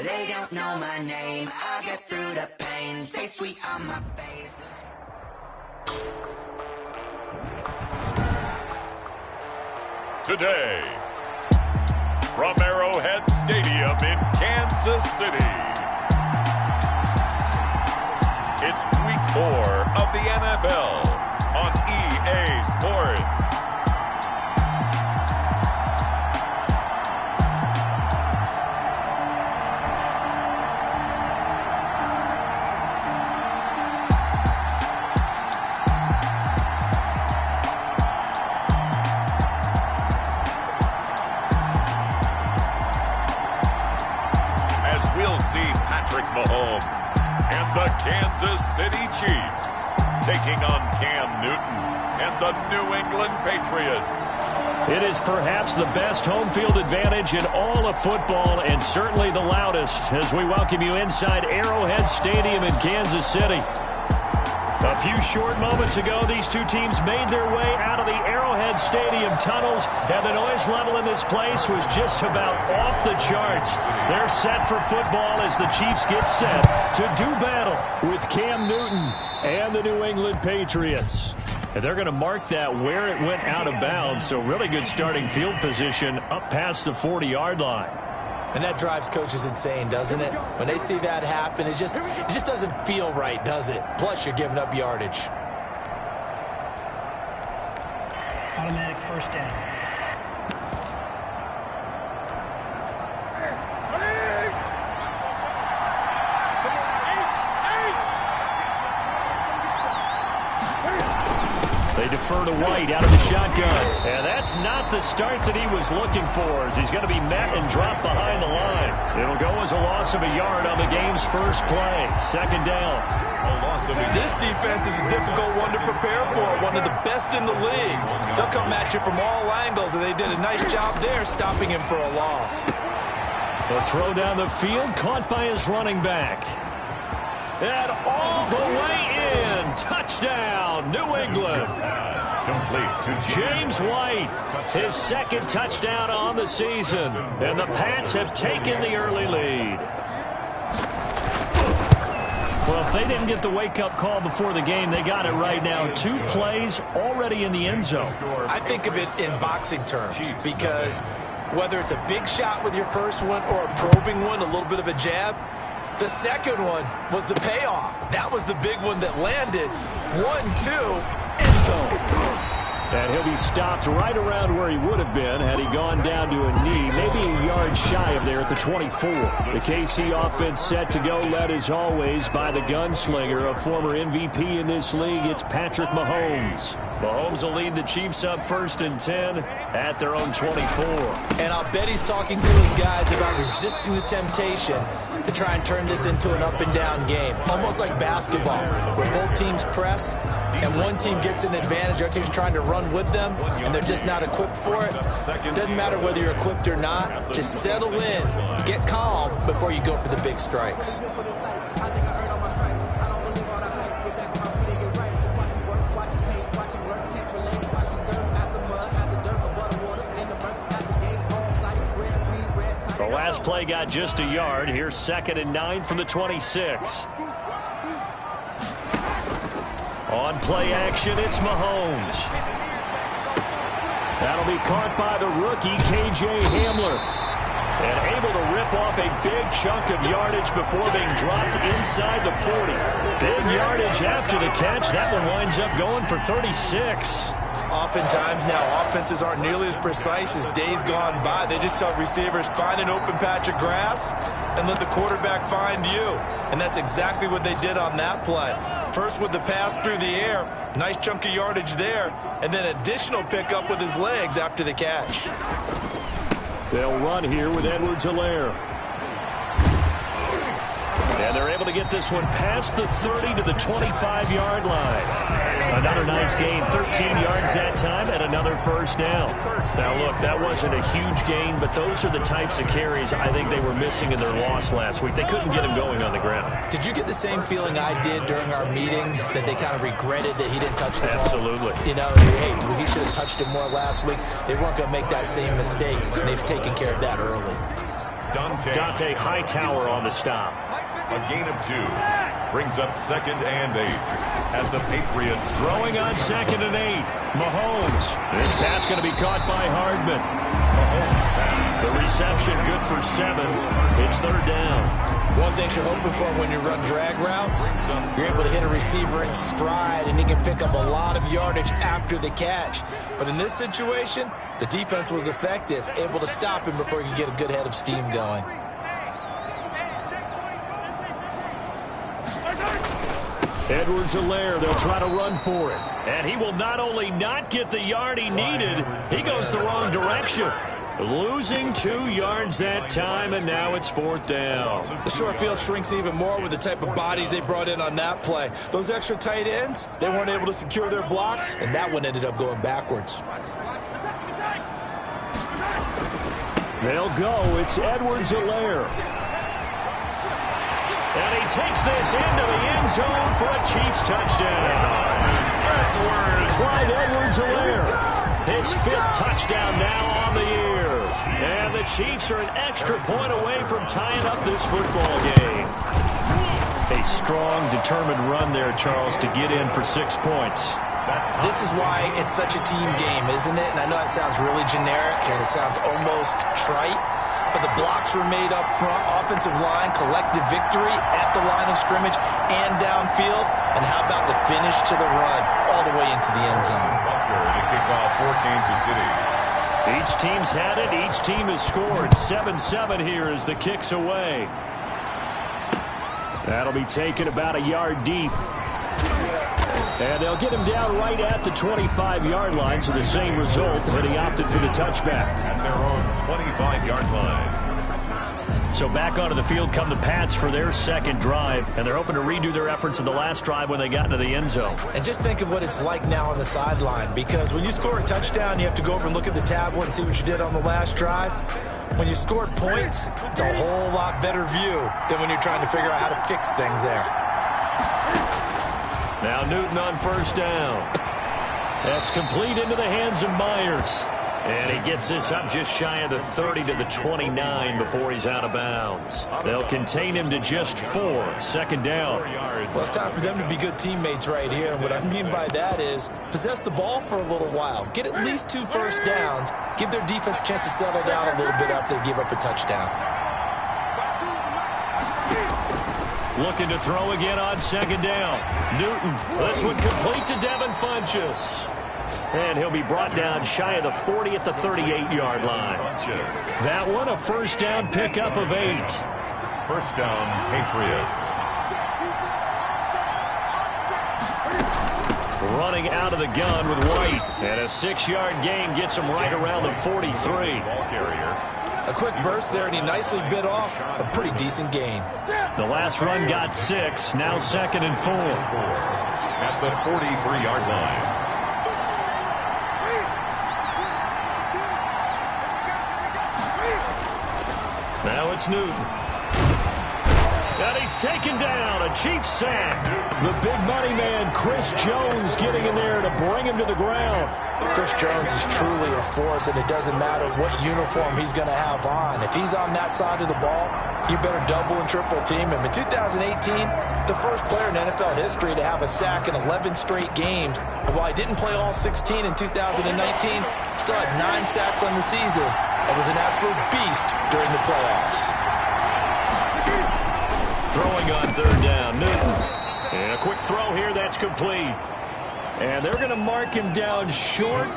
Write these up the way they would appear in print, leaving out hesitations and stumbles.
They don't know my name. I get through the pain. Taste sweet on my face. Today, from Arrowhead Stadium in Kansas City, it's Week 4 of the NFL on EA Sports. Patrick Mahomes and the Kansas City Chiefs taking on Cam Newton and the New England Patriots. It is perhaps the best home field advantage in all of football and certainly the loudest as we welcome you inside Arrowhead Stadium in Kansas City. A few short moments ago, these two teams made their way out of the Arrowhead Stadium tunnels, and the noise level in this place was just about off the charts. They're set for football as the Chiefs get set to do battle with Cam Newton and the New England Patriots. And they're going to mark that where it went out of bounds, so really good starting field position up past the 40-yard line. And that drives coaches insane, doesn't it? When they see that happen, it just doesn't feel right, does it? Plus, you're giving up yardage. Automatic first down. They defer to White out of the shotgun. And that's not the start that he was looking for, as he's going to be met and dropped behind the line. It'll go as a loss of a yard on the game's first play. Second down. This defense is a difficult one to prepare for, one of the best in the league. They'll come at you from all angles, and they did a nice job there stopping him for a loss. The throw down the field, caught by his running back. And all the way in. Touchdown, New England. James White, his second touchdown on the season. And the Pats have taken the early lead. Well, if they didn't get the wake-up call before the game, they got it right now. 2 plays already in the end zone. I think of it in boxing terms because whether it's a big shot with your first one or a probing one, a little bit of a jab, the second one was the payoff. That was the big one that landed. 1-2, end zone. And he'll be stopped right around where he would have been had he gone down to a knee, maybe a yard shy of there at the 24. The KC offense set to go, led as always by the gunslinger, a former MVP in this league. It's Patrick Mahomes. Mahomes will lead the Chiefs up 1st and 10 at their own 24. And I'll bet he's talking to his guys about resisting the temptation to try and turn this into an up-and-down game. Almost like basketball, where both teams press, and one team gets an advantage, our team's trying to run with them, and they're just not equipped for it. Doesn't matter whether you're equipped or not. Just settle in, get calm before you go for the big strikes. The last play got just a yard. Here's 2nd and 9 from the 26. On play action, it's Mahomes. That'll be caught by the rookie, K.J. Hamler. And able to rip off a big chunk of yardage before being dropped inside the 40. Big yardage after the catch. That one winds up going for 36. Oftentimes now, offenses aren't nearly as precise as days gone by. They just tell receivers, find an open patch of grass and let the quarterback find you. And that's exactly what they did on that play. First with the pass through the air, nice chunk of yardage there, and then additional pickup with his legs after the catch. They'll run here with Edwards-Helaire. And they're able to get this one past the 30 to the 25-yard line. Another nice gain, 13 yards that time, and another first down. Now, look, that wasn't a huge gain, but those are the types of carries I think they were missing in their loss last week. They couldn't get him going on the ground. Did you get the same feeling I did during our meetings, that they kind of regretted that he didn't touch the ball? Absolutely. You know, hey, he should have touched it more last week. They weren't going to make that same mistake, and they've taken care of that early. Dante Hightower on the stop. A gain of 2. Brings up 2nd and 8. As the Patriots throwing on 2nd and 8. Mahomes. This pass going to be caught by Hardman. The reception good for 7. It's 3rd down. One thing you're hoping for when you run drag routes, you're able to hit a receiver in stride, and he can pick up a lot of yardage after the catch. But in this situation, the defense was effective, able to stop him before he could get a good head of steam going. Edwards-Helaire, they'll try to run for it. And he will not only not get the yard he needed, he goes the wrong direction. Losing 2 yards that time, and now it's 4th down. The short field shrinks even more with the type of bodies they brought in on that play. Those extra tight ends, they weren't able to secure their blocks, and that one ended up going backwards. They'll go. It's Edwards-Helaire. And he takes this into the end zone for a Chiefs touchdown. Clyde Edwards-Helaire. His 5th touchdown now on the year. And the Chiefs are an extra point away from tying up this football game. A strong, determined run there, Charles, to get in for 6 points. This is why it's such a team game, isn't it? And I know that sounds really generic and it sounds almost trite, but the blocks were made up front, offensive line, collective victory at the line of scrimmage and downfield. And how about the finish to the run all the way into the end zone? to kick off for Kansas City. Each team's had it. Each team has scored. 7-7 here as the kick's away. That'll be taken about a yard deep. And they'll get him down right at the 25-yard line, so the same result, but he opted for the touchback. At their own 25-yard line. So back onto the field come the Pats for their second drive, and they're hoping to redo their efforts in the last drive when they got into the end zone. And just think of what it's like now on the sideline, because when you score a touchdown, you have to go over and look at the tablet and see what you did on the last drive. When you scored points, it's a whole lot better view than when you're trying to figure out how to fix things there. Now Newton on first down. That's complete into the hands of Myers. And he gets this up just shy of the 30 to the 29 before he's out of bounds. They'll contain him to just 4. Second down. Well, it's time for them to be good teammates right here. And what I mean by that is possess the ball for a little while. Get at least 2 first downs. Give their defense a chance to settle down a little bit after they give up a touchdown. Looking to throw again on second down. Newton. This one complete to Devin Funchess. And he'll be brought down shy of the 40 at the 38-yard line. That one a first down pickup of 8. First down, Patriots. Running out of the gun with White. And a 6-yard gain gets him right around the 43. Ball carrier. A quick burst there, and he nicely bit off a pretty decent gain. The last run got 6. Now second and 4. At the 43-yard line. Now it's Newton. And he's taken down. A Chiefs sack. The big money man, Chris Jones, getting in there to bring him to the ground. Chris Jones is truly a force, and it doesn't matter what uniform he's going to have on. If he's on that side of the ball, you better double and triple team him. In 2018, the first player in NFL history to have a sack in 11 straight games. And while he didn't play all 16 in 2019, still had 9 sacks on the season. It was an absolute beast during the playoffs. Throwing on third down, Newton. And a quick throw here, that's complete. And they're going to mark him down short,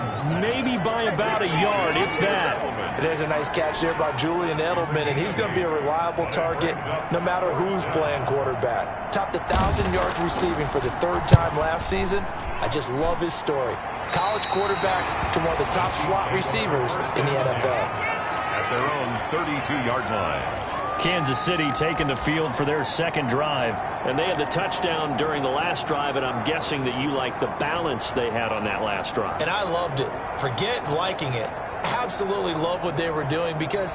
maybe by about a yard, if that. It is a nice catch there by Julian Edelman, and he's going to be a reliable target no matter who's playing quarterback. Topped 1,000 yards receiving for the 3rd time last season. I just love his story. College quarterback to one of the top slot receivers in the NFL. At their own 32-yard line. Kansas City taking the field for their second drive. And they had the touchdown during the last drive, and I'm guessing that you like the balance they had on that last drive. And I loved it. Forget liking it. Absolutely love what they were doing, because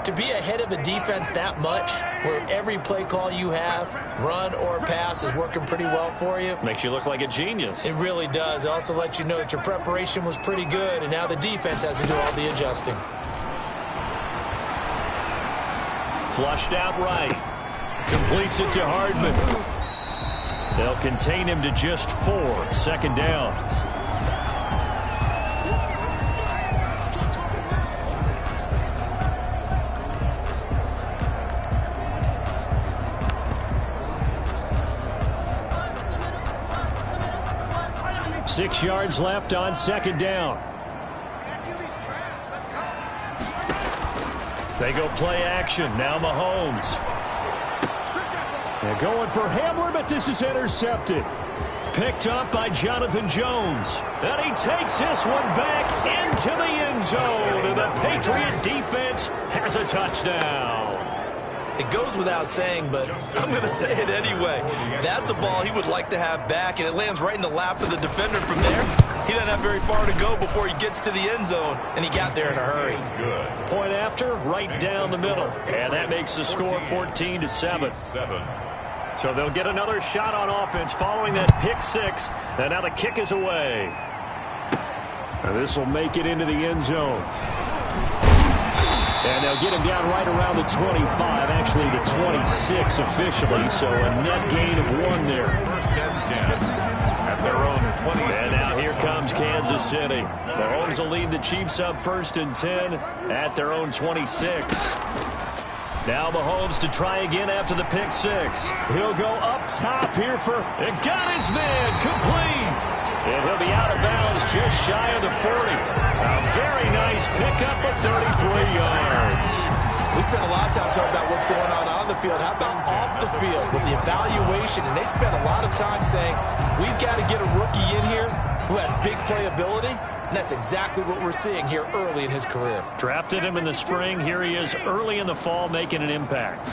to be ahead of a defense that much, where every play call you have, run or pass, is working pretty well for you. Makes you look like a genius. It really does. It also lets you know that your preparation was pretty good, and now the defense has to do all the adjusting. Flushed out right. Completes it to Hardman. They'll contain him to just 4. Second down. Six yards left on second down. They go play action. Now Mahomes. They're going for Hamler, but this is intercepted. Picked up by Jonathan Jones. And he takes this one back into the end zone. And the Patriot defense has a touchdown. It goes without saying, but I'm going to say it anyway. That's a ball he would like to have back, and it lands right in the lap of the defender from there. He doesn't have very far to go before he gets to the end zone, and he got there in a hurry. Point after, right down the middle. And that makes the score 14-7. So they'll get another shot on offense following that pick six. And now the kick is away. And this will make it into the end zone. And they'll get him down right around the 25, actually the 26 officially. So a net gain of 1 there. First and 10 at their own 20. And now here comes Kansas City. Mahomes will lead the Chiefs up first and 10 at their own 26. Now Mahomes to try again after the pick six. He'll go up top here for, and got his man, complete. And he'll be out of bounds just shy of the 40. A very nice pickup of 33 yards. We spent a lot of time talking about what's going on the field. How about off the field with the evaluation? And they spent a lot of time saying, we've got to get a rookie in here who has big playability. And that's exactly what we're seeing here early in his career. Drafted him in the spring. Here he is early in the fall making an impact.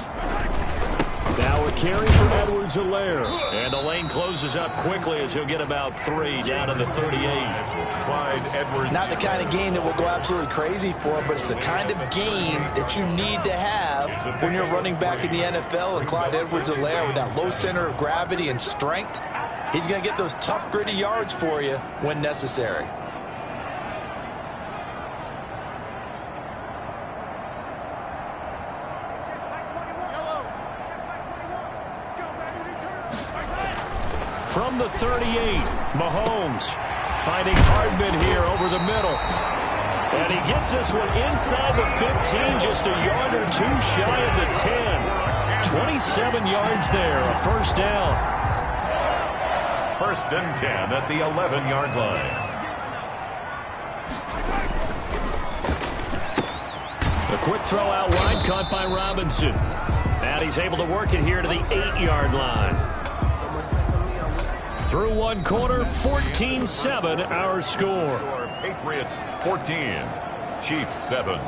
Now a carry for Edwards-Helaire. And the lane closes up quickly as he'll get about 3 down to the 38. Clyde Edwards. Not the kind of game that will go absolutely crazy for him, but it's the kind of game that you need to have when you're running back in the NFL. And Clyde Edwards-Helaire with that low center of gravity and strength, he's going to get those tough, gritty yards for you when necessary. From the 38, Mahomes finding Hardman here over the middle. And he gets this one inside the 15, just a yard or 2 shy of the 10. 27 yards there, a first down. First and 10 at the 11-yard line. A quick throw out wide, caught by Robinson. And he's able to work it here to the 8-yard line. Through one quarter, 14-7 our score. Patriots 14, Chiefs 7.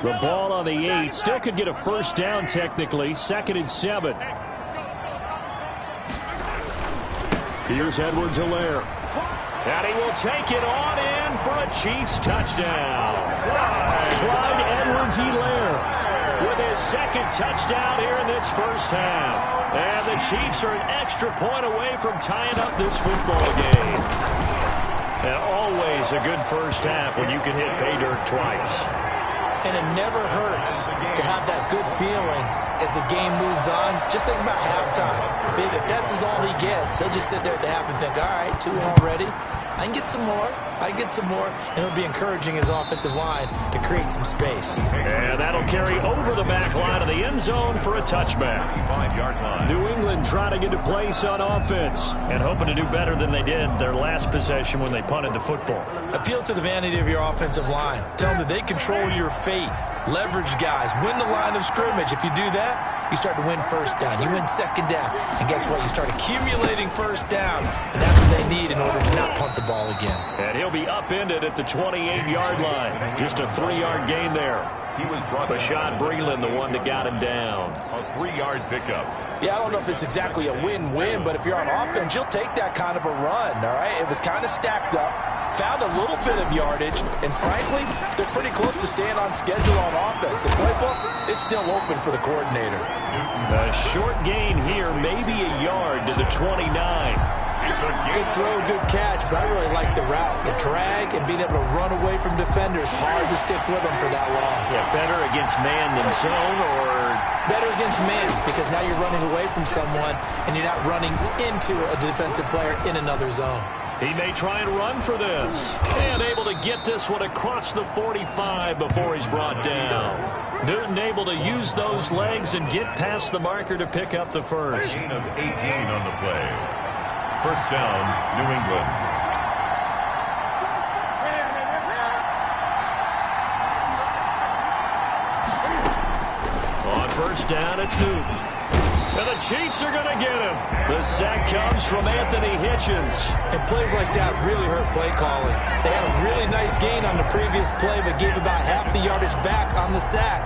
The ball on the 8, still could get a first down technically, 2nd and 7. Here's Edwards-Helaire. And he will take it on in for a Chiefs touchdown. Clyde Edwards-Helaire with his 2nd touchdown here in this first half. And the Chiefs are an extra point away from tying up this football game. And always a good first half when you can hit pay dirt twice. And it never hurts to have that good feeling as the game moves on. Just think about halftime. If that's all he gets, he'll just sit there at the half and think, all right, 2 already. I can get some more. I can get some more. And it'll be encouraging his offensive line to create some space. And that'll carry over the back line of the end zone for a touchback. 5-yard line. New England trying to get a place on offense and hoping to do better than they did their last possession when they punted the football. Appeal to the vanity of your offensive line. Tell them that they control your fate. Leverage guys. Win the line of scrimmage. If you do that, you start to win first down. You win second down. And guess what? You start accumulating first downs. And that's what they need in order to not punt the ball again. And he'll be upended at the 28-yard line. Just a 3-yard gain there. He was brought Bashaud Breeland, the one that got him down. a 3-yard pickup. Yeah, I don't know if it's exactly a win-win, but if you're on offense, you'll take that kind of a run, all right? It was kind of stacked up. Found a little bit of yardage, and frankly, they're pretty close to staying on schedule on offense. The playbook is still open for the coordinator. A short gain here, maybe a yard to the 29. Good throw, good catch, but I really like the route. It drag and being able to run away from defenders. Hard to stick with them for that long. Yeah, better against man than zone, or better against man, because now you're running away from someone and you're not running into a defensive player in another zone. he may try and run for this. And able to get this one across the 45 before he's brought down. Newton able to use those legs and get past the marker to pick up the first. Gain of 18 on the play. First down, New England. On first down, it's Newton. And the Chiefs are going to get him. The sack comes from Anthony Hitchens. And plays like that really hurt play calling. They had a really nice gain on the previous play, but gave about half the yardage back on the sack.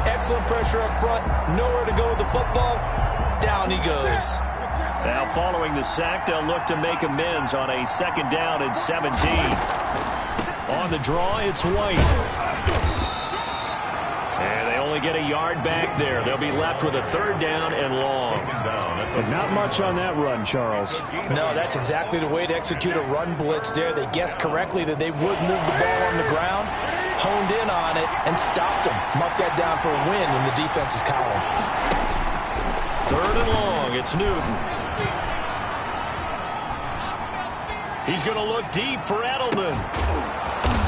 Excellent pressure up front. Nowhere to go with the football. Down he goes. Now following the sack, they'll look to make amends on a second down and 17. On the draw, it's White. And they only get a yard back there. They'll be left with a third down and long. But not much on that run, Charles. No, that's exactly the way to execute a run blitz there. They guessed correctly that they would move the ball on the ground, honed in on it, and stopped them. Mark that down for a win in the defense's column. Third and long, it's Newton. He's going to look deep for Edelman.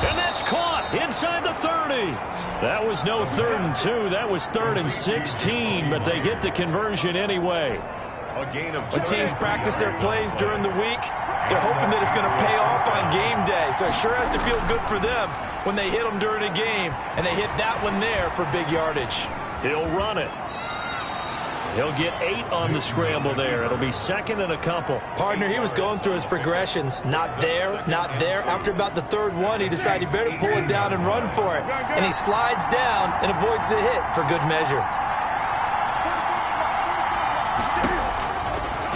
And that's caught inside the 30. That was no 3rd and 2. That was 3rd and 16, but they get the conversion anyway. When teams practice their plays during the week, they're hoping that it's going to pay off on game day. So it sure has to feel good for them when they hit them during a game, and they hit that one there for big yardage. He'll run it. He'll get 8 on the scramble there. It'll be second and a couple. Partner, he was going through his progressions. Not there, not there. After about the third one, he decided he better pull it down and run for it. And he slides down and avoids the hit for good measure.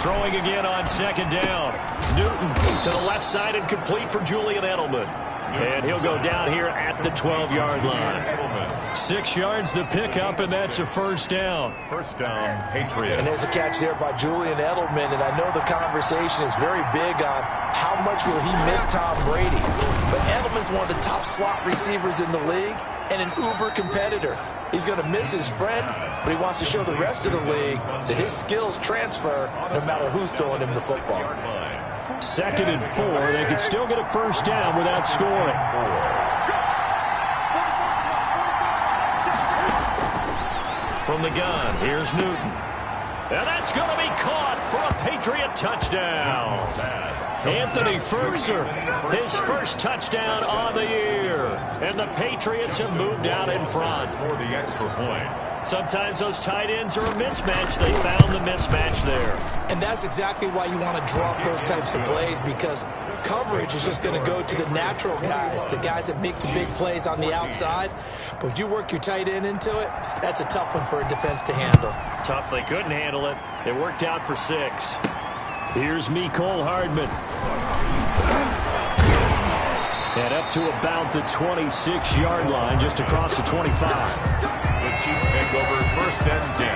Throwing again on second down. Newton to the left side and complete for Julian Edelman. And he'll go down here at the 12-yard line. 6 yards the pickup, and that's a first down. First down, Patriots. And there's a catch there by Julian Edelman, and I know the conversation is very big on how much will he miss Tom Brady. But Edelman's one of the top slot receivers in the league and an uber competitor. He's going to miss his friend, but he wants to show the rest of the league that his skills transfer no matter who's throwing him the football. Second and 4. They could still get a first down without scoring. From the gun, here's Newton. And that's going to be caught for a Patriot touchdown. Anthony Ferguson, his first touchdown on the year. And the Patriots have moved out in front. For the extra point. Sometimes those tight ends are a mismatch. They found the mismatch there. And that's exactly why you want to drop those types of plays, because coverage is just going to go to the natural guys, the guys that make the big plays on the outside. But if you work your tight end into it, that's a tough one for a defense to handle. Tough. They couldn't handle it. It worked out for 6. Here's Mecole Hardman. And up to about the 26-yard line, just across the 25. The Chiefs take over first and 10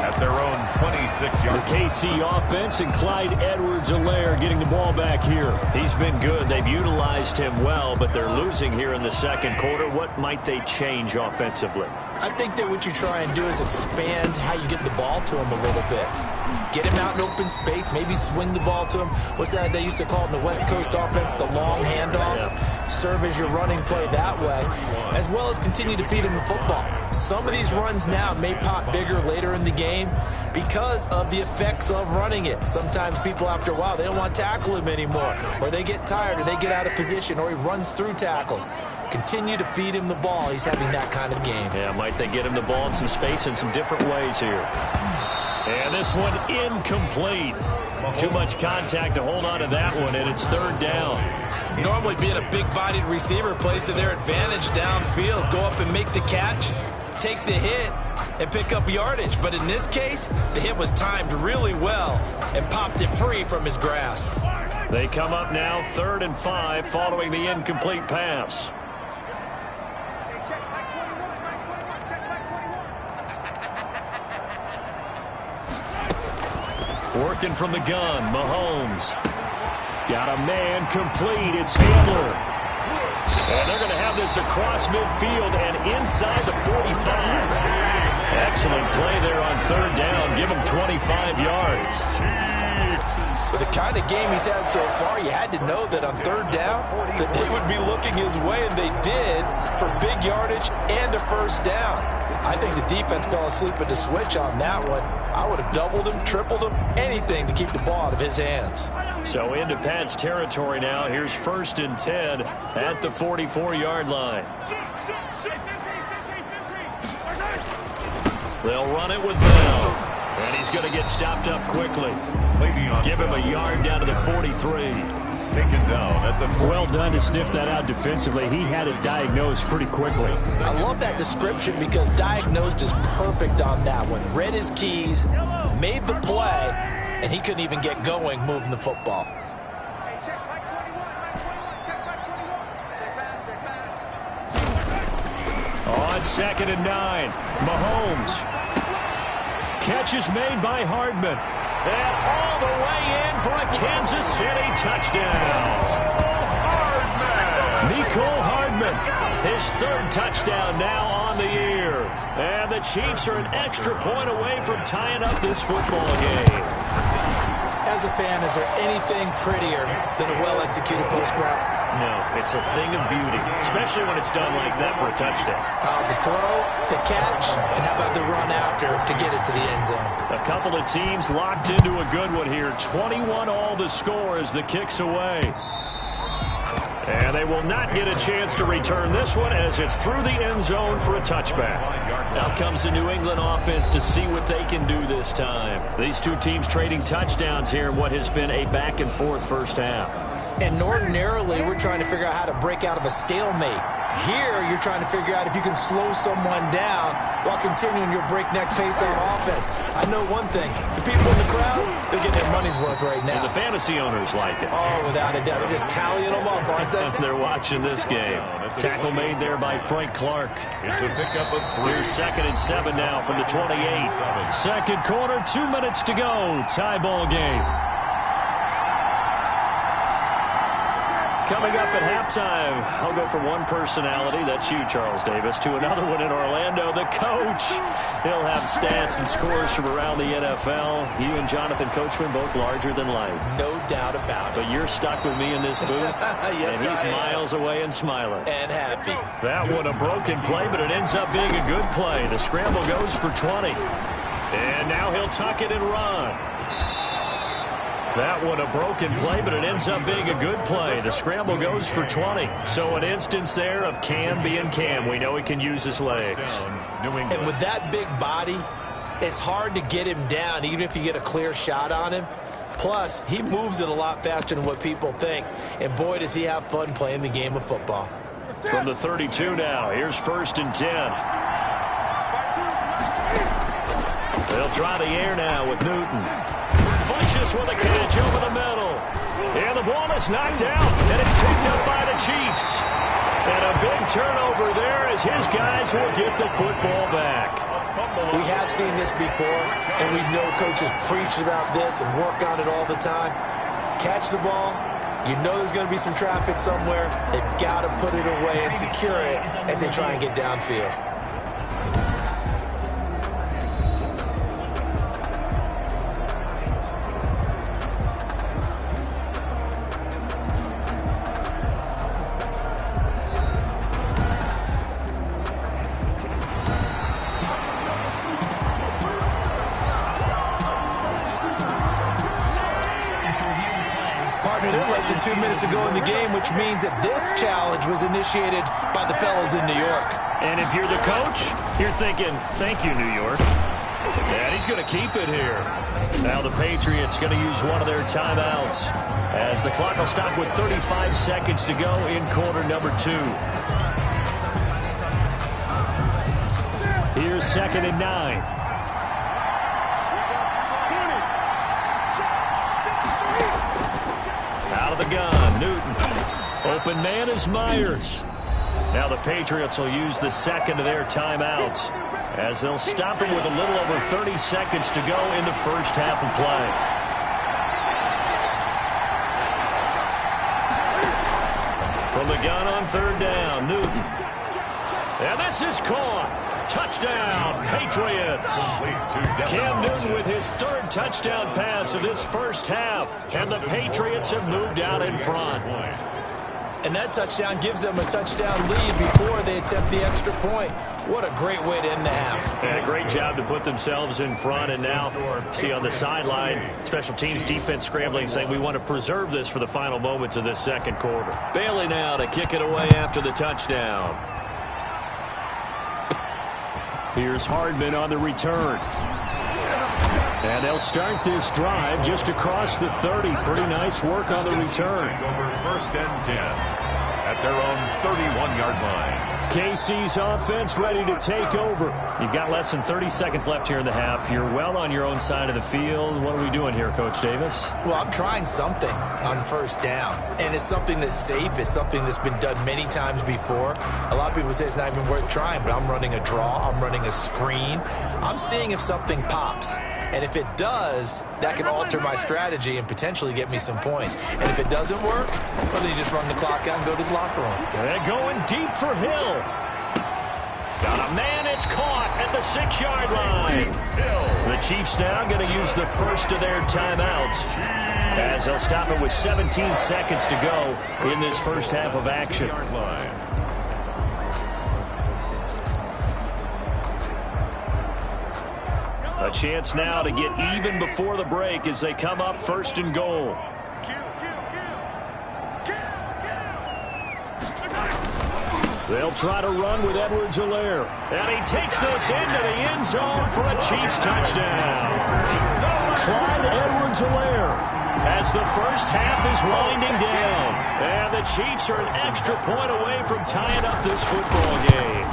at their own 26-yard. The KC offense and Clyde Edwards-Helaire getting the ball back here. He's been good. They've utilized him well, but they're losing here in the second quarter. What might they change offensively? I think that what you try and do is expand how you get the ball to him a little bit. Get him out in open space, maybe swing the ball to him. What's that they used to call it in the West Coast offense, the long handoff? Yeah. Serve as your running play that way, as well as continue to feed him the football. Some of these runs now may pop bigger later in the game because of the effects of running it. Sometimes people, after a while, they don't want to tackle him anymore, or they get tired, or they get out of position, or he runs through tackles. Continue to feed him the ball. He's having that kind of game. Yeah, might they get him the ball in some space in some different ways here. And this one incomplete. Too much contact to hold on to that one, and it's third down. Normally being a big-bodied receiver plays to their advantage downfield. Go up and make the catch, take the hit, and pick up yardage. But in this case, the hit was timed really well and popped it free from his grasp. They come up now 3rd and 5 following the incomplete pass. Working from the gun, Mahomes. Got a man complete. It's Handler. And they're going to have this across midfield and inside the 45. Excellent play there on third down. Give him 25 yards. With the kind of game he's had so far, you had to know that on third down that they would be looking his way, and they did, for big yardage and a first down. I think the defense fell asleep at the switch on that one. I would have doubled him, tripled him, anything to keep the ball out of his hands. So into Pat's territory now. Here's 1st and 10 at the 44-yard line. They'll run it with Bell. And he's going to get stopped up quickly. Give him a yard down to the 43. Taken down at the 40. Well done to sniff that out defensively. He had it diagnosed pretty quickly. I love that description because diagnosed is perfect on that one. Read his keys, made the play, and he couldn't even get going moving the football. On 2nd and 9, Mahomes. Catch is made by Hardman. And all the way in for a Kansas City touchdown. Mecole Hardman, his 3rd touchdown now on the year. And the Chiefs are an extra point away from tying up this football game. As a fan, is there anything prettier than a well-executed post route? No, it's a thing of beauty, especially when it's done like that for a touchdown. The throw, the catch, and how about the run after to get it to the end zone? A couple of teams locked into a good one here. 21-all the score as the kick's away. And they will not get a chance to return this one as it's through the end zone for a touchback. Now comes the New England offense to see what they can do this time. These two teams trading touchdowns here in what has been a back-and-forth first half. And ordinarily, we're trying to figure out how to break out of a stalemate. Here, you're trying to figure out if you can slow someone down while continuing your breakneck pace on offense. I know one thing. The people in the crowd, they're getting their money's worth right now. And the fantasy owners like it. Oh, without a doubt. They're just tallying them up, aren't they? They're watching this game. Tackle made there by Frank Clark. It's a pickup of 3. Here's 2nd and 7 now from the 28. Second quarter, 2 minutes to go. Tie ball game. Coming up at halftime, I'll go from one personality, that's you, Charles Davis, to another one in Orlando, the coach. He'll have stats and scores from around the NFL. You and Jonathan Coachman, both larger than life. No doubt about it. But you're stuck with me in this booth, yes, and he's miles away and smiling. And happy. That one a broken play, but it ends up being a good play. The scramble goes for 20. And now he'll tuck it and run. That one a broken play, but it ends up being a good play. The scramble goes for 20. So an instance there of Cam being Cam. We know he can use his legs. And with that big body, it's hard to get him down, even if you get a clear shot on him. Plus, he moves it a lot faster than what people think. And boy, does he have fun playing the game of football. From the 32 now, here's 1st and 10. They'll try the air now with Newton. Funches with a catch over the middle. And the ball is knocked out, and it's picked up by the Chiefs. And a big turnover there as his guys will get the football back. We have seen this before, and we know coaches preach about this and work on it all the time. Catch the ball. You know there's going to be some traffic somewhere. They've got to put it away and secure it as they try and get downfield. Less than 2 minutes ago in the game, which means that this challenge was initiated by the fellas in New York. And if you're the coach, you're thinking, thank you, New York. And he's going to keep it here. Now the Patriots going to use one of their timeouts as the clock will stop with 35 seconds to go in quarter number 2. Here's 2nd and 9. Out of the gun, Newton. Open man is Myers. Now the Patriots will use the second of their timeouts as they'll stop him with a little over 30 seconds to go in the first half of play. From the gun on third down, Newton. And this is caught. Touchdown, Patriots. Cam Newton with his third touchdown pass of this first half. And the Patriots have moved out in front. And that touchdown gives them a touchdown lead before they attempt the extra point. What a great way to end the half. And a great job to put themselves in front. And now, see on the sideline, special teams defense scrambling, saying we want to preserve this for the final moments of this second quarter. Bailey now to kick it away after the touchdown. Here's Hardman on the return. And they'll start this drive just across the 30. Pretty nice work on the return. Over first and 10 at their own 31-yard line. KC's offense ready to take over. You've got less than 30 seconds left here in the half. You're well on your own side of the field. What are we doing here, Coach Davis? Well, I'm trying something on first down. And it's something that's safe. It's something that's been done many times before. A lot of people say it's not even worth trying, but I'm running a draw. I'm running a screen. I'm seeing if something pops. And if it does, that can alter my strategy and potentially get me some points. And if it doesn't work, well, then you just run the clock out and go to the locker room. They're going deep for Hill. Got a man, it's caught at the 6-yard line. The Chiefs now going to use the first of their timeouts, as they'll stop it with 17 seconds to go in this first half of action. A chance now to get even before the break as they come up first and goal. They'll try to run with Edwards-Helaire. And he takes this into the end zone for a Chiefs touchdown. Clyde Edwards-Helaire as the first half is winding down. And the Chiefs are an extra point away from tying up this football game.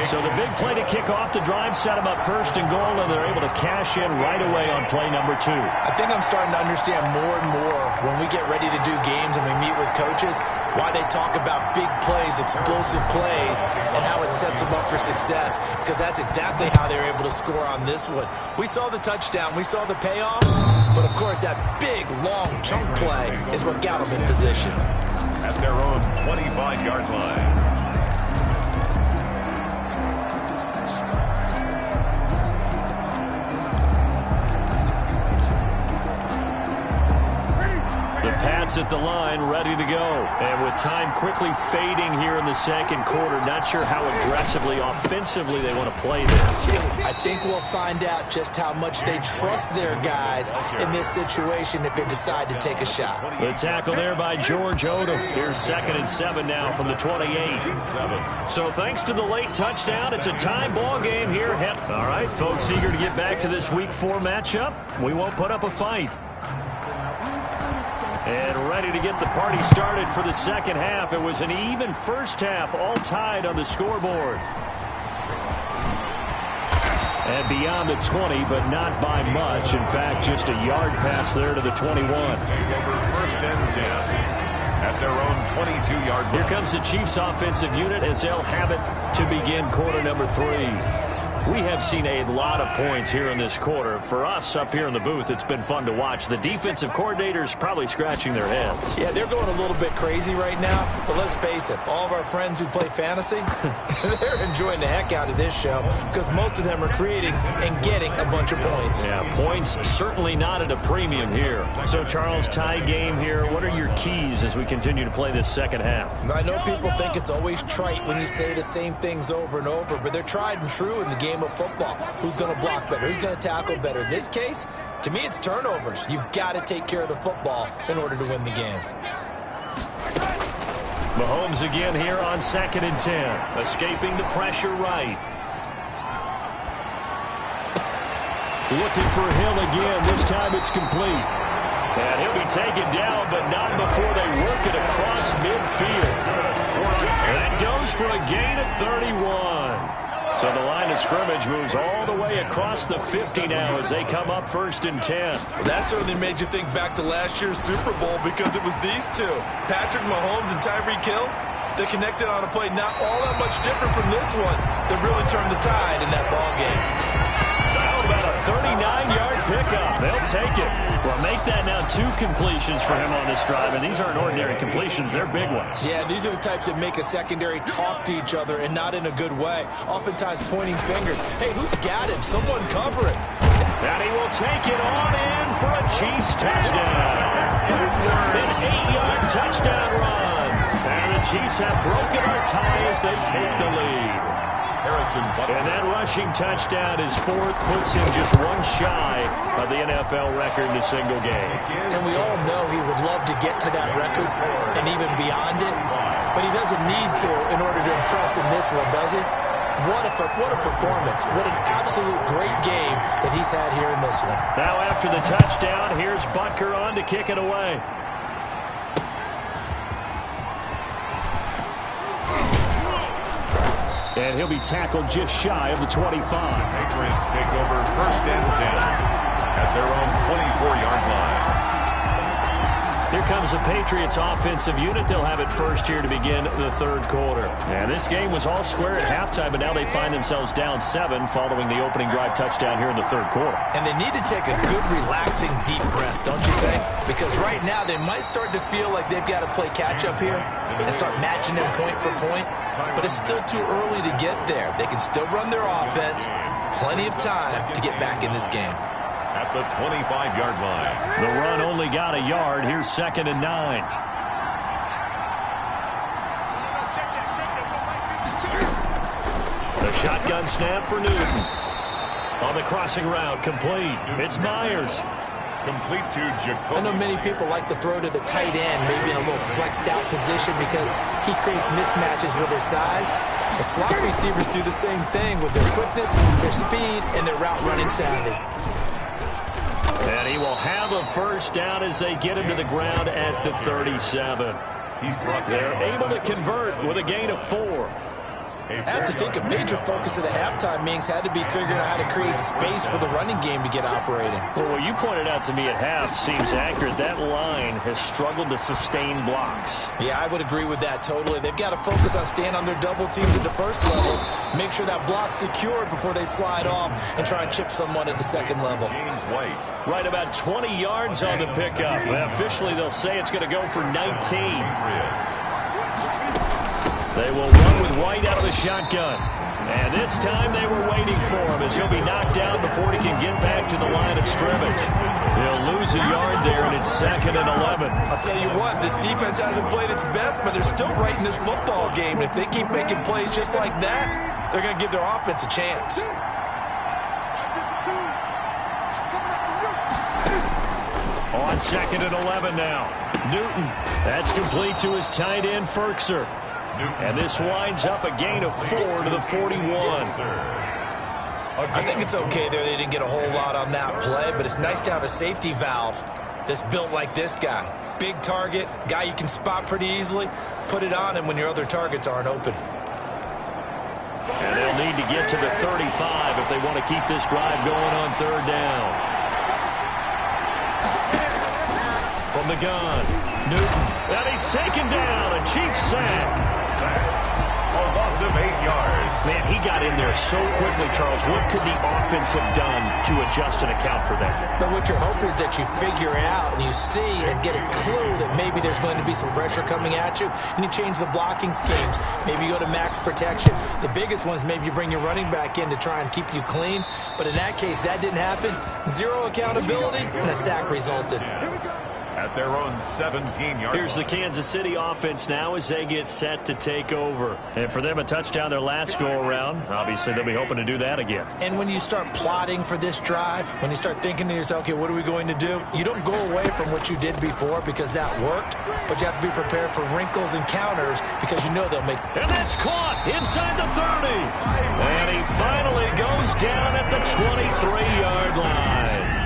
So the big play to kick off the drive set them up first and goal, and they're able to cash in right away on play number 2. I think I'm starting to understand more and more when we get ready to do games and we meet with coaches why they talk about big plays, explosive plays, and how it sets them up for success, because that's exactly how they were able to score on this one. We saw the touchdown. We saw the payoff, but, of course, that big, long chunk play is what got them in position. At their own 25-yard line. Pats at the line, ready to go. And with time quickly fading here in the second quarter, not sure how aggressively, offensively they want to play this. I think we'll find out just how much they trust their guys in this situation if they decide to take a shot. The tackle there by George Odom. Here's 2nd and 7 now from the 28. So thanks to the late touchdown, it's a tie ball game here. All right, folks, eager to get back to this Week 4 matchup. We won't put up a fight. And ready to get the party started for the second half. It was an even first half, all tied on the scoreboard. And beyond the 20, but not by much. In fact, just a yard pass there to the 21. Over first and 10 at their own 22-yard line. Here comes the Chiefs offensive unit as they'll have it to begin quarter number 3. We have seen a lot of points here in this quarter. For us up here in the booth, it's been fun to watch. The defensive coordinators probably scratching their heads. Yeah, they're going a little bit crazy right now. But let's face it, all of our friends who play fantasy, they're enjoying the heck out of this show because most of them are creating and getting a bunch of points. Yeah, points certainly not at a premium here. So, Charles, tie game here. What are your keys as we continue to play this second half? I know people think it's always trite when you say the same things over and over, but they're tried and true in the game of football. Who's going to block better? Who's going to tackle better? In this case, to me, it's turnovers. You've got to take care of the football in order to win the game. Mahomes again here on 2nd and 10. Escaping the pressure right. Looking for Hill again. This time it's complete. And he'll be taken down, but not before they work it across midfield. And that goes for a gain of 31. So the line of scrimmage moves all the way across the 50 now as they come up 1st and 10. That certainly made you think back to last year's Super Bowl because it was these two, Patrick Mahomes and Tyreek Hill. They connected on a play not all that much different from this one that really turned the tide in that ball game. Now about a 39-yard pickup. They'll take it. Well, make that now 2 completions for him on this drive, and these aren't ordinary completions. They're big ones. Yeah, these are the types that make a secondary talk to each other and not in a good way. Oftentimes pointing fingers. Hey, who's got him? Someone cover it. And he will take it on in for a Chiefs touchdown. An 8-yard touchdown run. And the Chiefs have broken our tie as they take the lead. And that rushing touchdown is 4th, puts him just 1 shy of the NFL record in a single game. And we all know he would love to get to that record and even beyond it, but he doesn't need to in order to impress in this one, does he? What a performance. What an absolute great game that he's had here in this one. Now after the touchdown, here's Butker on to kick it away. And he'll be tackled just shy of the 25. Patriots take over 1st and 10 at their own 24-yard line. Here comes the Patriots offensive unit. They'll have it first here to begin the 3rd quarter. And this game was all square at halftime, but now they find themselves down 7 following the opening drive touchdown here in the 3rd quarter. And they need to take a good, relaxing, deep breath, don't you think? Because right now they might start to feel like they've got to play catch-up here and start matching them point for point. But it's still too early to get there. They can still run their offense. Plenty of time to get back in this game. At the 25-yard line. The run only got a yard. Here's 2nd and 9. The shotgun snap for Newton. On the crossing route, complete. It's Myers. Complete to Jacoby. I know many people like to throw to the tight end, maybe in a little flexed out position because he creates mismatches with his size. The slot receivers do the same thing with their quickness, their speed, and their route running savvy. And he will have a 1st down as they get him to the ground at the 37. They're able to convert with a gain of 4. I have to think a major focus of the halftime meetings had to be figuring out how to create space for the running game to get operating. Well, what you pointed out to me at half seems accurate. That line has struggled to sustain blocks. Yeah, I would agree with that totally. They've got to focus on staying on their double teams at the 1st level, make sure that block's secured before they slide off and try and chip someone at the 2nd level. James White. Right about 20 yards on the pickup. Well, officially, they'll say it's going to go for 19. They will run with White out of the shotgun. And this time they were waiting for him as he'll be knocked down before he can get back to the line of scrimmage. They'll lose a yard there, and it's 2nd and 11. I'll tell you what, this defense hasn't played its best, but they're still right in this football game. If they keep making plays just like that, they're going to give their offense a chance. On 2nd and 11 now. Newton. That's complete to his tight end, Ferkser. And this winds up a gain of 4 to the 41. I think it's okay there. They didn't get a whole lot on that play, but it's nice to have a safety valve that's built like this guy. Big target, guy you can spot pretty easily. Put it on him when your other targets aren't open. And they'll need to get to the 35 if they want to keep this drive going on 3rd down. From the gun, Newton. And he's taken down. A Chiefs sack. A loss of 8 yards. Man, he got in there so quickly, Charles. What could the offense have done to adjust and account for that? But what you're hoping is that you figure out and you see and get a clue that maybe there's going to be some pressure coming at you, and you change the blocking schemes. Maybe you go to max protection. The biggest one is maybe you bring your running back in to try and keep you clean. But in that case, that didn't happen. 0 accountability, and a sack resulted. At their own 17-yard. Here's the Kansas City offense now as they get set to take over. And for them, a touchdown their last go-around. Obviously, they'll be hoping to do that again. And when you start plotting for this drive, when you start thinking to yourself, okay, what are we going to do? You don't go away from what you did before because that worked, but you have to be prepared for wrinkles and counters because you know they'll make. And that's caught inside the 30. And he finally goes down at the 23-yard line.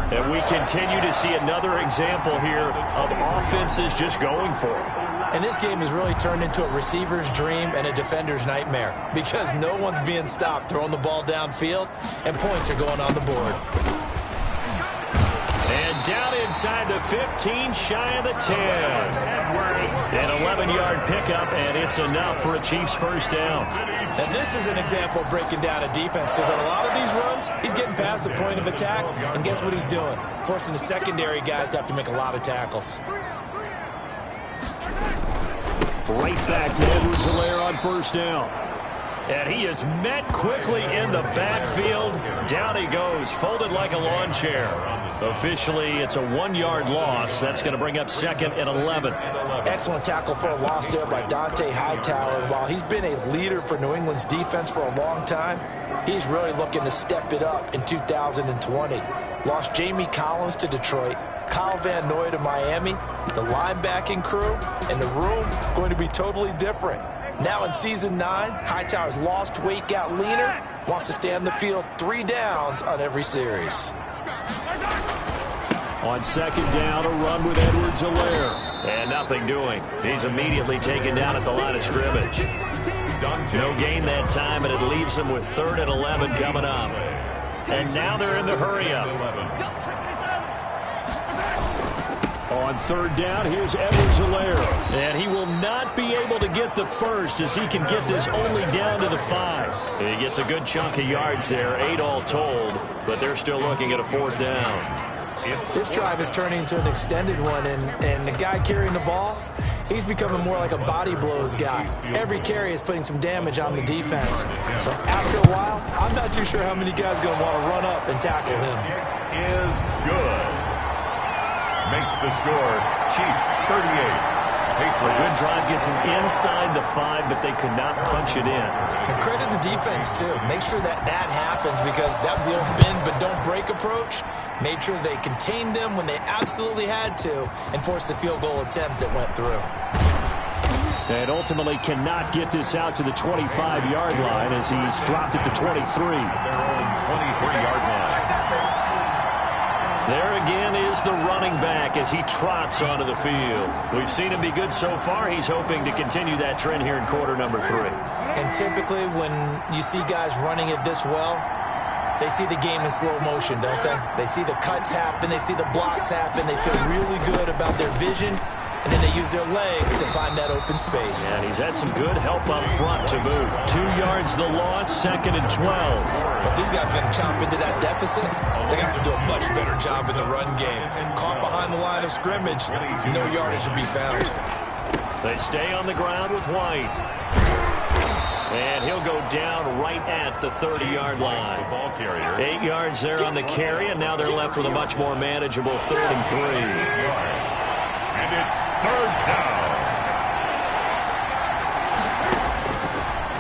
And we continue to see another example here of offenses just going for it. And this game has really turned into a receiver's dream and a defender's nightmare because no one's being stopped throwing the ball downfield, and points are going on the board. And down inside the 15, shy of the 10. An 11-yard pickup, and it's enough for a Chiefs first down. And this is an example of breaking down a defense, because on a lot of these runs, he's getting past the point of attack, and guess what he's doing? Forcing the secondary guys to have to make a lot of tackles. Right back to Edwards-Helaire on first down. And he is met quickly in the backfield. Down he goes, folded like a lawn chair. Officially, it's a 1-yard loss. That's going to bring up second and 11. Excellent tackle for a loss there by Dante Hightower. And while he's been a leader for New England's defense for a long time, he's really looking to step it up in 2020. Lost Jamie Collins to Detroit, Kyle Van Noy to Miami, the linebacking crew, and the room going to be totally different. Now in Season 9, Hightower's lost weight, got leaner, wants to stay on the field 3 downs on every series. On second down, a run with Edwards-Helaire. And nothing doing. He's immediately taken down at the line of scrimmage. No gain that time, and it leaves him with 3rd and 11 coming up. And now they're in the hurry-up. On third down, here's Edwards-Helaire. And he will not be able to get the first, as he can get this only down to the 5. He gets a good chunk of yards there, 8 all told, but they're still looking at a 4th down. This drive is turning into an extended one, and the guy carrying the ball, he's becoming more like a body blows guy. Every carry is putting some damage on the defense. So after a while, I'm not too sure how many guys are going to want to run up and tackle him. Is good. Makes the score Chiefs 38. A good drive gets him inside the 5, but they could not punch it in. And credit the defense, too. Make sure that happens, because that was the old bend but don't break approach. Made sure they contained them when they absolutely had to and forced the field goal attempt that went through. And ultimately cannot get this out to the 25-yard line as he's dropped it to 23. Their own 23-yard line. There again is the running back as he trots onto the field. We've seen him be good so far. He's hoping to continue that trend here in quarter number 3. And typically when you see guys running it this well, they see the game in slow motion, don't they? They see the cuts happen. They see the blocks happen. They feel really good about their vision. And then they use their legs to find that open space. And he's had some good help up front to boot. 2 yards the loss, 2nd and 12. But these guys are going to chomp into that deficit. They got to do a much better job in the run game. Caught behind the line of scrimmage, no yardage will be found. They stay on the ground with White. And he'll go down right at the 30-yard line. 8 yards there on the carry, and now they're left with a much more manageable 3rd and 3. And it's 3rd down.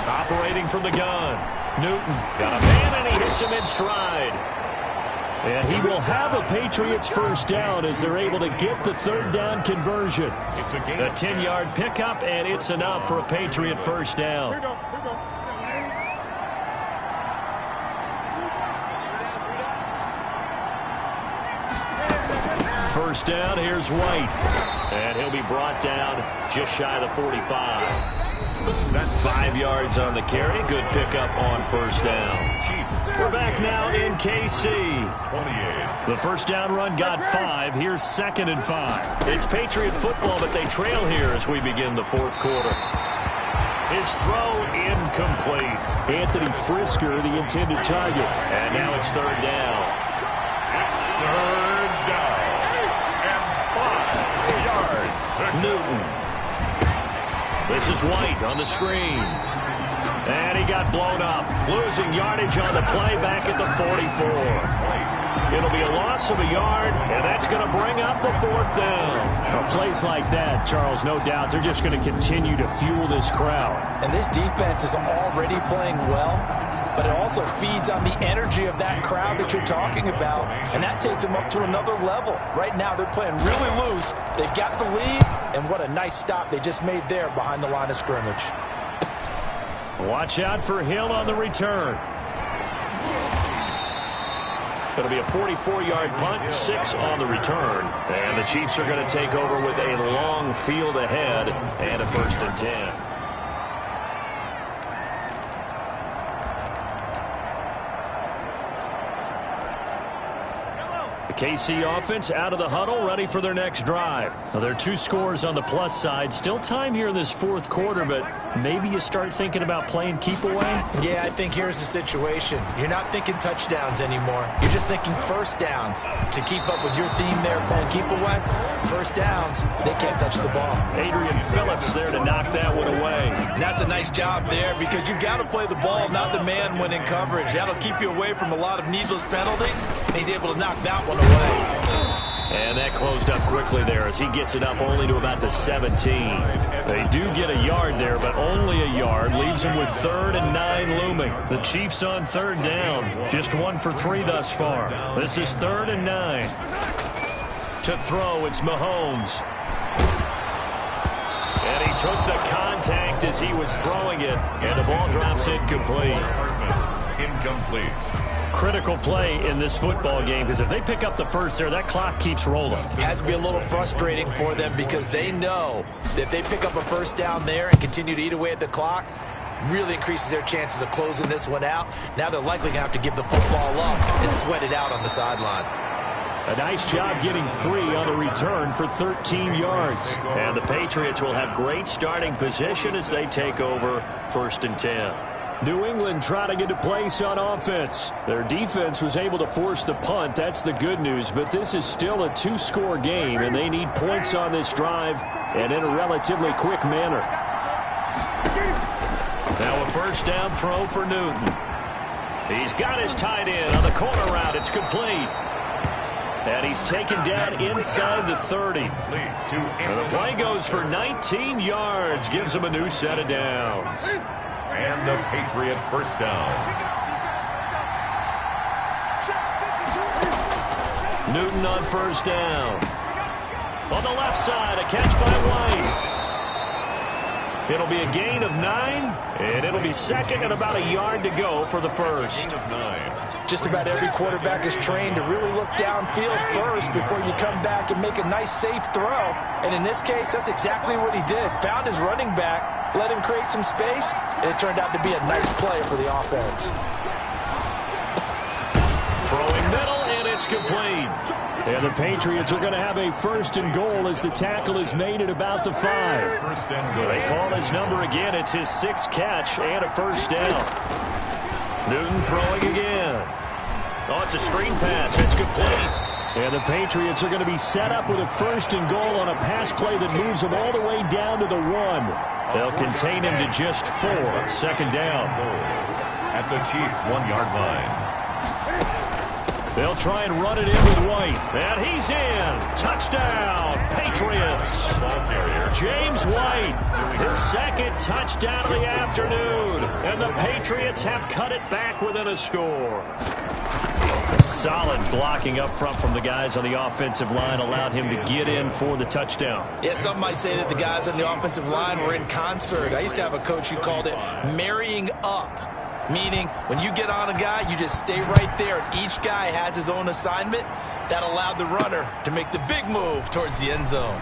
Operating from the gun. Newton got a man, and he hits him in stride. And he will have a Patriots first down as they're able to get the 3rd down conversion. A 10-yard pickup, and it's enough for a Patriot first down. First down, here's White. And he'll be brought down just shy of the 45. That's 5 yards on the carry. Good pickup on first down. We're back now in KC. The first down run got 5. Here's 2nd and 5. It's Patriot football, but they trail here as we begin the 4th quarter. His throw incomplete. Anthony Frisker, the intended target. And now it's 3rd down. 3rd down. And 5 yards to Newton. This is White on the screen. And he got blown up. Losing yardage on the play back at the 44. It'll be a loss of a yard, and that's going to bring up the 4th down. Well, plays like that, Charles, no doubt, they're just going to continue to fuel this crowd. And this defense is already playing well, but it also feeds on the energy of that crowd that you're talking about, and that takes them up to another level. Right now, they're playing really loose. They've got the lead, and what a nice stop they just made there behind the line of scrimmage. Watch out for Hill on the return. It'll be a 44-yard punt, 6 on the return. And the Chiefs are going to take over with a long field ahead and a 1st and 10. KC offense out of the huddle, ready for their next drive. Now, there are 2 scores on the plus side. Still time here in this fourth quarter, but maybe you start thinking about playing keep away? Yeah, I think here's the situation. You're not thinking touchdowns anymore. You're just thinking first downs. To keep up with your theme there, playing keep away, first downs, they can't touch the ball. Adrian Phillips there to knock that one away. And that's a nice job there because you've got to play the ball, not the man when in coverage. That'll keep you away from a lot of needless penalties, and he's able to knock that one away. And that closed up quickly there as he gets it up only to about the 17. They do get a yard there, but only a yard. Leaves them with 3rd and 9 looming. The Chiefs on 3rd down. Just 1 for 3 thus far. This is 3rd and 9. To throw, it's Mahomes. And he took the contact as he was throwing it. And the ball drops incomplete. Incomplete. Critical play in this football game because if they pick up the first there, that clock keeps rolling. It has to be a little frustrating for them because they know that if they pick up a first down there and continue to eat away at the clock, really increases their chances of closing this one out. Now they're likely going to have to give the football up and sweat it out on the sideline. A nice job getting 3 on the return for 13 yards. And the Patriots will have great starting position as they take over 1st and 10. New England trying to get a place on offense. Their defense was able to force the punt. That's the good news. But this is still a 2-score game, and they need points on this drive and in a relatively quick manner. Now a first down throw for Newton. He's got his tight end on the corner route. It's complete. And he's taken down inside the 30. And the play goes for 19 yards. Gives him a new set of downs. And the Patriot first down. Newton on first down. On the left side, a catch by White. It'll be a gain of 9, and it'll be 2nd and about a yard to go for the first. Just about every quarterback is trained to really look downfield first before you come back and make a nice, safe throw. And in this case, that's exactly what he did. Found his running back, let him create some space, and it turned out to be a nice play for the offense. Throwing middle, and it's complete. And the Patriots are going to have a 1st and goal as the tackle is made at about the 5. First and goal. They call his number again. It's his 6th catch and a first down. Newton throwing again. Oh, it's a screen pass. It's complete. And the Patriots are going to be set up with a 1st and goal on a pass play that moves them all the way down to the 1. They'll contain him to just 4. 2nd down. At the Chiefs' 1-yard line. They'll try and run it in with White. And he's in. Touchdown, Patriots. James White, his 2nd touchdown of the afternoon. And the Patriots have cut it back within a score. Solid blocking up front from the guys on the offensive line allowed him to get in for the touchdown. Yeah, some might say that the guys on the offensive line were in concert. I used to have a coach who called it marrying up. Meaning, when you get on a guy, you just stay right there. And each guy has his own assignment. That allowed the runner to make the big move towards the end zone.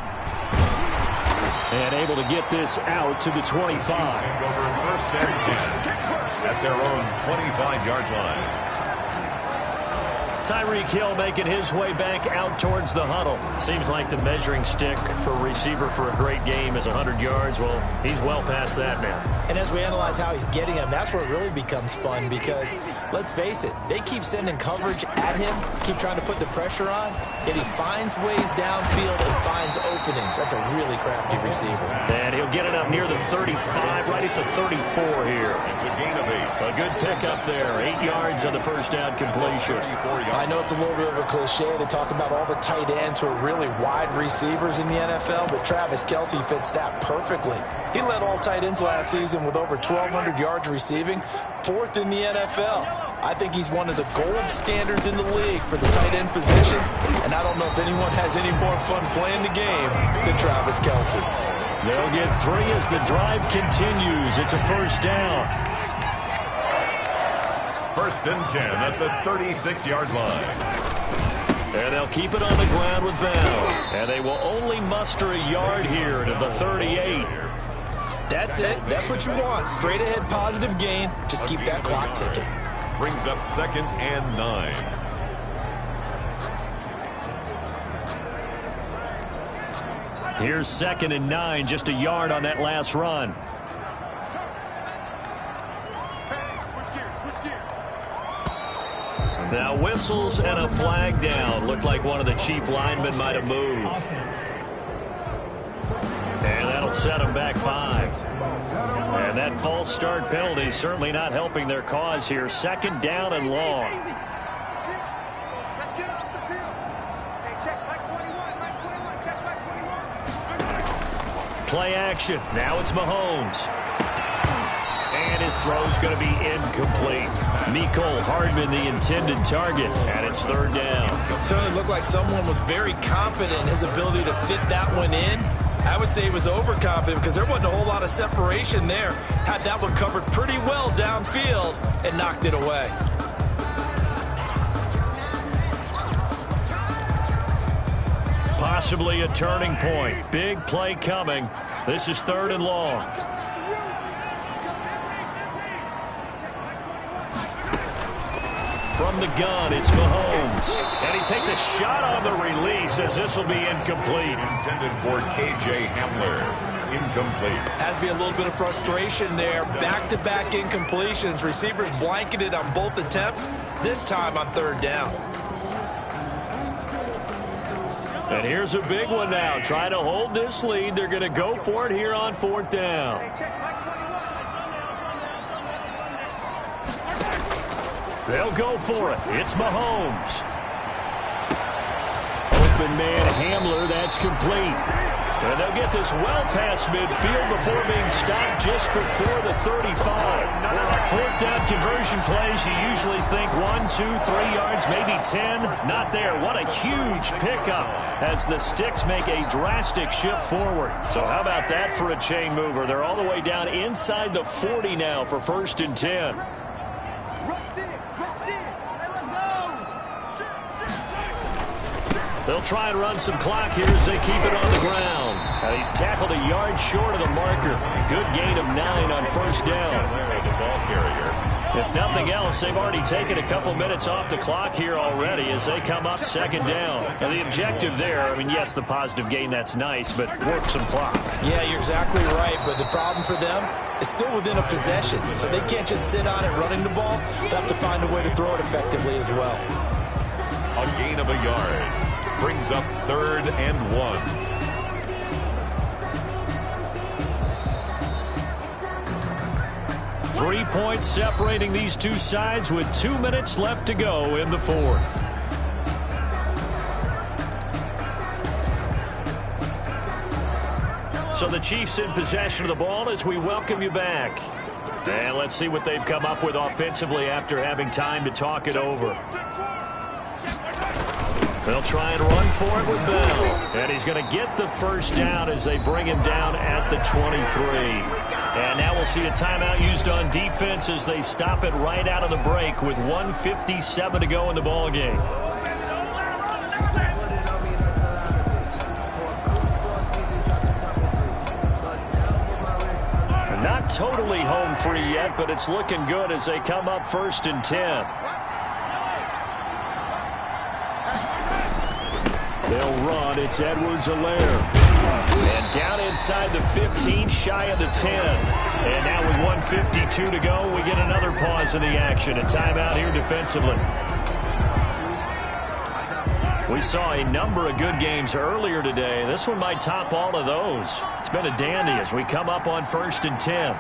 And able to get this out to the 25. Over 1st and 10 at their own 25-yard line. Tyreek Hill making his way back out towards the huddle. Seems like the measuring stick for a receiver for a great game is 100 yards. Well, he's well past that now. And as we analyze how he's getting them, that's where it really becomes fun because, let's face it, they keep sending coverage at him, keep trying to put the pressure on, yet he finds ways downfield and finds openings. That's a really crafty receiver. And he'll get it up near the 35, right at the 34 here. It's a gain of 8. A good pickup there. 8 yards on the first down completion. I know it's a little bit of a cliche to talk about all the tight ends who are really wide receivers in the NFL, but Travis Kelce fits that perfectly. He led all tight ends last season with over 1,200 yards receiving, 4th in the NFL. I think he's one of the gold standards in the league for the tight end position, and I don't know if anyone has any more fun playing the game than Travis Kelce. They'll get 3 as the drive continues. It's a first down. 1st and 10 at the 36-yard line. And they'll keep it on the ground with Bell. And they will only muster a yard here to the 38. That's it. That's what you want. Straight ahead positive gain. Just keep that clock ticking. Brings up 2nd and 9. Here's 2nd and 9, just a yard on that last run. Now whistles and a flag down. Looked like one of the Chief linemen might have moved. And that'll set them back 5. And that false start penalty is certainly not helping their cause here. 2nd down and long. Let's get off the field. Hey, check back 21, check back 21. Play action. Now it's Mahomes. And his throw's going to be incomplete. Mecole Hardman, the intended target, and it's 3rd down. Certainly looked like someone was very confident in his ability to fit that one in. I would say he was overconfident because there wasn't a whole lot of separation there. Had that one covered pretty well downfield and knocked it away. Possibly a turning point. Big play coming. This is 3rd and long. From the gun, it's Mahomes. And he takes a shot on the release as this will be incomplete. Intended for K.J. Hamler. Incomplete. Has to be a little bit of frustration there. Back-to-back incompletions. Receivers blanketed on both attempts, this time on 3rd down. And here's a big one now. Trying to hold this lead. They're going to go for it here on 4th down. They'll go for it. It's Mahomes. Open man Hamler. That's complete. And they'll get this well past midfield before being stopped just before the 35. 4th down conversion plays, you usually think 1, 2, 3 yards, maybe 10. Not there. What a huge pickup as the Sticks make a drastic shift forward. So how about that for a chain mover? They're all the way down inside the 40 now for 1st and 10. They'll try and run some clock here as they keep it on the ground. And he's tackled a yard short of the marker. Good gain of 9 on 1st down. If nothing else, they've already taken a couple minutes off the clock here already as they come up 2nd down. And the objective there, I mean, yes, the positive gain, that's nice, but work some clock. Yeah, you're exactly right, but the problem for them is still within a possession. So they can't just sit on it running the ball. They'll have to find a way to throw it effectively as well. A gain of a yard. Brings up 3rd and 1. Three points separating these two sides with 2 minutes left to go in the 4th. So the Chiefs in possession of the ball as we welcome you back. And let's see what they've come up with offensively after having time to talk it over. They'll try and run for it with Bell. And he's going to get the 1st down as they bring him down at the 23. And now we'll see a timeout used on defense as they stop it right out of the break with 1:57 to go in the ballgame. Not totally home free yet, but it's looking good as they come up 1st and 10. They'll run. It's Edwards-Helaire. And down inside the 15, shy of the 10. And now with 1:52 to go, we get another pause in the action. A timeout here defensively. We saw a number of good games earlier today. This one might top all of those. It's been a dandy as we come up on 1st and 10.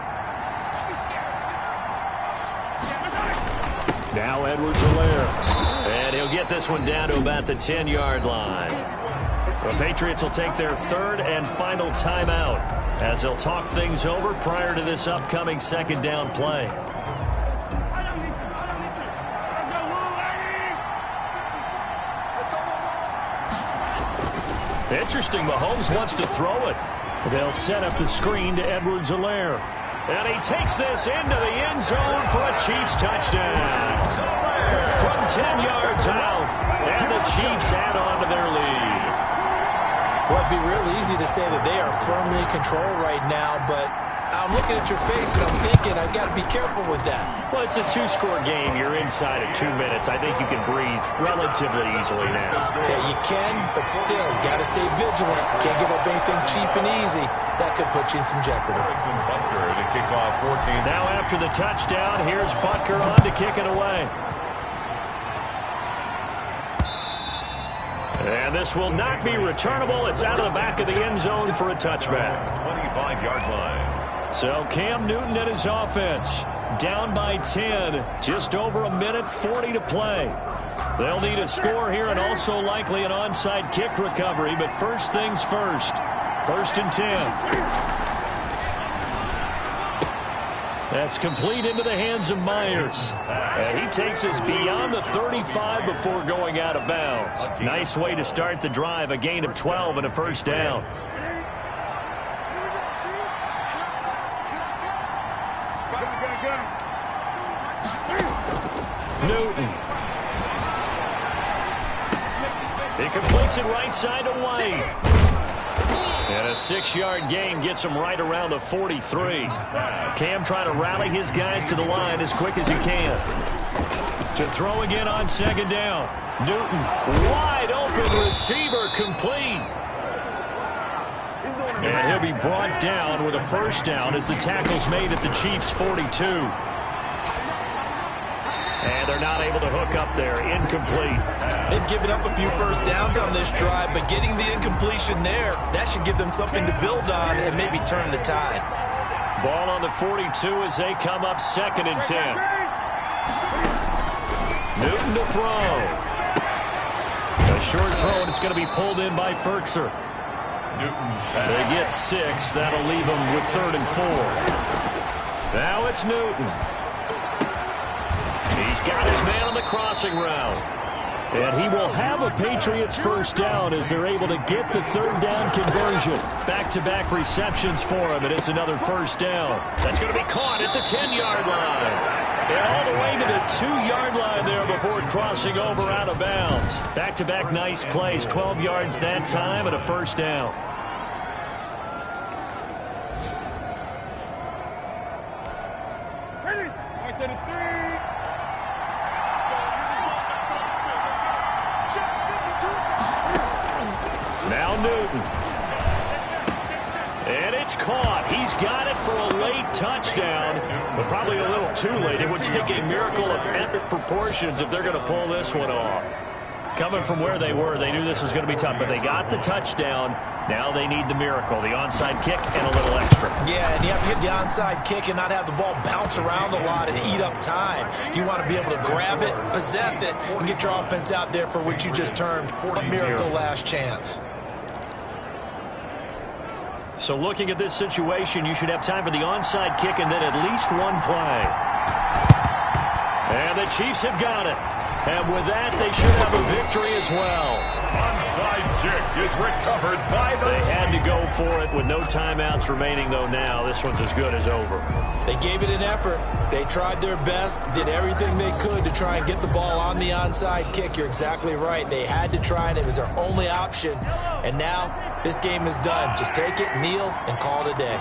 Now Edwards-Helaire. And he'll get this one down to about the 10-yard line. The Patriots will take their 3rd and final timeout as they'll talk things over prior to this upcoming 2nd down play. Interesting, Mahomes wants to throw it. They'll set up the screen to Edwards-Helaire. And he takes this into the end zone for a Chiefs touchdown. From 10 yards out, and the Chiefs add on to their lead. Well, it'd be real easy to say that they are firmly in control right now, but I'm looking at your face and I'm thinking I've got to be careful with that. Well, it's a two-score game. You're inside of 2 minutes. I think you can breathe relatively easily now. Yeah, you can, but still, you got to stay vigilant. Can't give up anything cheap and easy. That could put you in some jeopardy. Now after the touchdown, here's Butker on to kick it away. And this will not be returnable. It's out of the back of the end zone for a touchback. 25-yard line. So Cam Newton and his offense down by 10. Just over a minute, 40 to play. They'll need a score here and also likely an onside kick recovery. But first things first. 1st and 10. That's complete into the hands of Myers. And he takes us beyond the 35 before going out of bounds. Nice way to start the drive. A gain of 12 and a first down. Newton. He completes it right side to White. And a 6-yard gain gets him right around the 43. Cam trying to rally his guys to the line as quick as he can. To throw again on 2nd down. Newton, wide open receiver, complete. And he'll be brought down with a first down as the tackle's made at the Chiefs' 42. And they're not able to hook up there. Incomplete. They've given up a few first downs on this drive, but getting the incompletion there, that should give them something to build on and maybe turn the tide. Ball on the 42 as they come up 2nd and 10. Newton to throw. A short throw, and it's going to be pulled in by Fertzer. They get 6. That'll leave them with 3rd and 4. Now it's Newton. He's got his man on the crossing route. And he will have a Patriots first down as they're able to get the 3rd down conversion. Back-to-back receptions for him, and it's another first down. That's going to be caught at the 10-yard line. And all the way to the 2-yard line there before crossing over out of bounds. Back-to-back nice plays, 12 yards that time and a first down. Now Newton. And it's caught. He's got it for a late touchdown, but probably a little too late. It would take a miracle of epic proportions if they're going to pull this one off. Coming from where they were, they knew this was going to be tough, but they got the touchdown. Now they need the miracle, the onside kick and a little extra. Yeah, and you have to get the onside kick and not have the ball bounce around a lot and eat up time. You want to be able to grab it, possess it, and get your offense out there for what you just termed a miracle last chance. So looking at this situation, you should have time for the onside kick and then at least one play. And the Chiefs have got it. And with that, they should have a victory as well. Onside kick is recovered by the... They had to go for it with no timeouts remaining, though, now. This one's as good as over. They gave it an effort. They tried their best, did everything they could to try and get the ball on the onside kick. You're exactly right. They had to try it. It was their only option. And now this game is done. Just take it, kneel, and call it a day.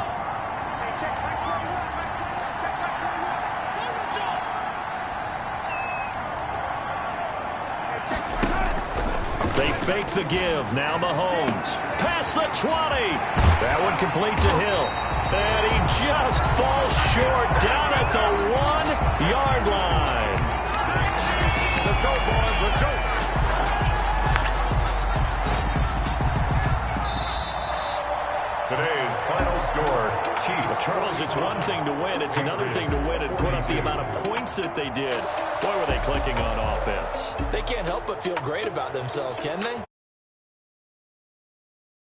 They fake the give. Now Mahomes. Past the 20. That one complete to Hill. And he just falls short down at the 1-yard line. Let's go, boys. Let's go. Today's final score, Chiefs. Well, Charles, it's one thing to win. It's another thing to win and put up the amount of points that they did. Boy, were they clicking on offense. They can't help but feel great about themselves, can they?